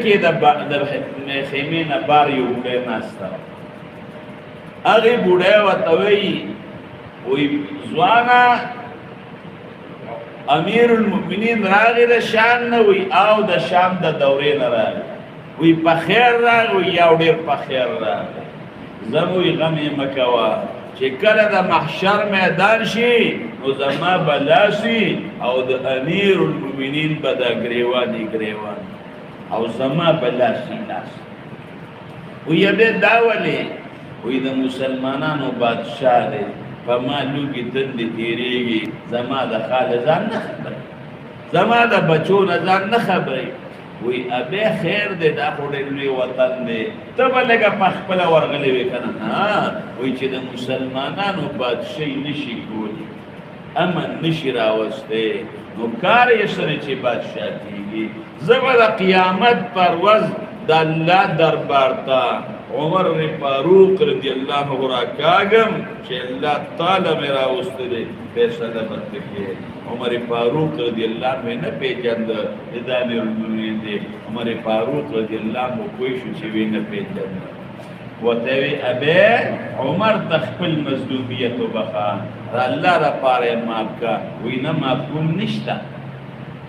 کې د خیمې نه بار یو بوډۍ ناسته هغې بوډۍ ورته وایي ځوانه امیر المؤمنین راغی د شام نه وی او د شام د دورې نه راغی وی په خیر راغی یا ډېر په خیر راغی زه وی غم یې مه کوه چې کله د محشر میدان شي نو زما به لاس وي او د امیر المؤمنین به دا ګریواني ګریوان او زما به لاس وي لاس وی بیا دا ولې وی د مسلمانانو بادشاه دی په ما لوګي تندې تېرېږي زما د خاله ځان نه خبرې زما د بچو نه ځان نه خبرې وی ابې خیر دی دا خو ډېر لوی وطن دی ته به لږه په خپله ورغلی وې که نه وی چې د مسلمانانو بادشاهي نشي کولی امن نشي راوستی نو کار یې سره چې بادشاه کېږي زه به د قیامت پر ورځ د الله دربار ته عمر فاروق رضی الله عنه راکاږم چې الله تعالی مې راوستی دی فیصله به ته کې عمر فاروق رضی الله عنه نه پېژانده د امیر المؤمنین دی عمر فاروق رضی الله عنه پوه شو چې وی نه پېژانده ورته وی ابې عمر ته خپل مظلومیت وبخه الله دپاره یې معاف که وی نه معافون نشته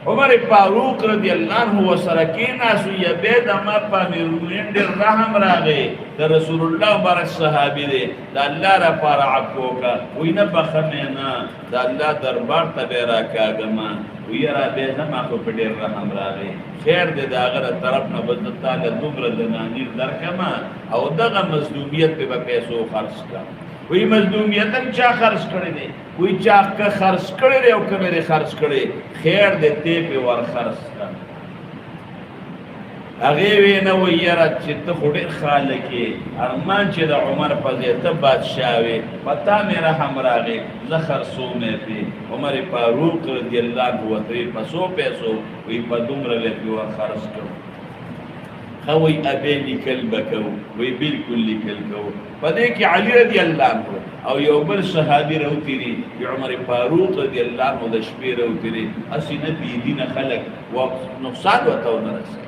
عمر فاروق رضی الله عنه ورسره کېناست وی ابې زما په امیر المؤمنین ډېر رحم راغی د رسول الله مبارک صحابي دی د الله دپاره عفو وکړه وی نه بخمې نه د الله دربار ته به یې راکاږمه وی یاره ابې زما خو په ډېر رحم راغی خیر دی د هغه د طرف نه به زه تاله دومره دنانیر درکړمه او دغه مظلومیت پې به پیسو خرڅ کړم وی مظلومیت هم چا خرڅ کړی دی وی چا که خرڅ کړی دی او که مې خرڅ کړی خیر دی تی پې ور خرڅ کړه هغې وی نه وی یاره چې ته خو ډېر خالق یې ارمان چې د عمر په ځای ته بادشاه وې په تا مې رحم راغی زه خرڅوم یې پې عمر فاروق رضی الله عنه ورته وی په څو پیسو وی په دومره مې پې ور خرڅ کړو ښه وی ابې لیکل به کوو وی بلکل لیکل کوو په دې کې علي رضی الله عنه او یو بل صحابي راوتېري عمر فاروق رضی الله عنه د شپې راوتېري هسې نه بېدینه خلک نقصان ورته ونه رسوي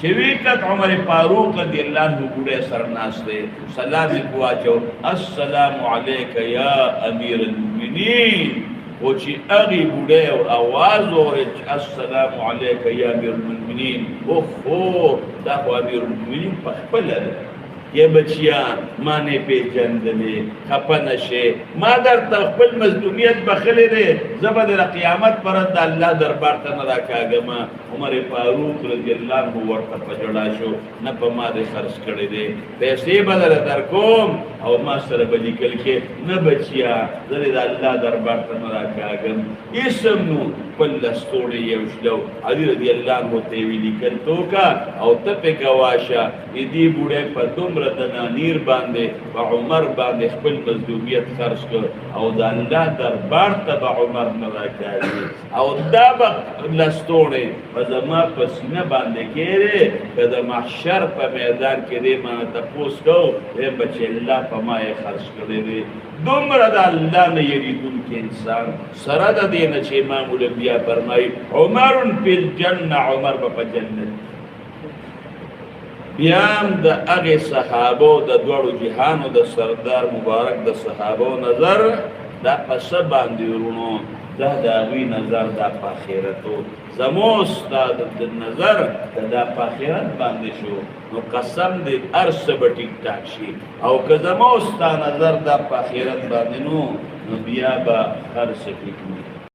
چې وی کت عمر فاروق رضی الله عنه بوډۍ سره ناست دی سلام یې په واچو السلام علیک یا امیر المؤمنین او چې هغې بوډۍ اواز واورېد چې السلام علیک یا امیر المؤمنین اوهو دا خو امیر المؤمنین په خپله ده یا بچیان ما نه پېژندلې خفه نه شې ما درته خپل مظلومیت بخلی دی زه به د قیامت پر ورځ د الله دربار ته نه راکاږمه عمر فاروق رضی الله عنه ورته په ژړا شو نه په ما دې خرڅ کړی دی پیسې به درله درکوم او ما سره به لیکل کې نه بچیا زه د الله دربار ته نه راکاږم اسم نو خپل لستوڼی یو شلو علي رضی الله عنه ته یې وي لیکل ته وکړه او ته پې ګواشه د دې بوډۍ په دومره دنانیر باندې په عمر باندې خپل مظلومیت خرڅ کړ او د الله دربار ته به عمر نه راکاږي او دا به لستوڼی په زما په سینه باندې کېږي که د محشر په میدان کې دی مانه تپوس کوو دی به چې الله په ما یې خرڅ کړی دی دومره د الله نه یریدونکی انسان سره د دې نه چې امام الانبیا فرمایي عمر فی الجنه عمر به په جنت بیا هم د هغې صحابو د دواړو جهانو د سردار مبارک د صحابو نظر دا په څه باندې ورونو دا د هغوی نظر دا په آخرتو زمو ستا د نظر دا په آخرت باندې شو نو قسم دې هر څه به ټیک ټاک شي او که زمو ستا نظر دا په آخرت باندې نو بیا به هر څه ټیک نه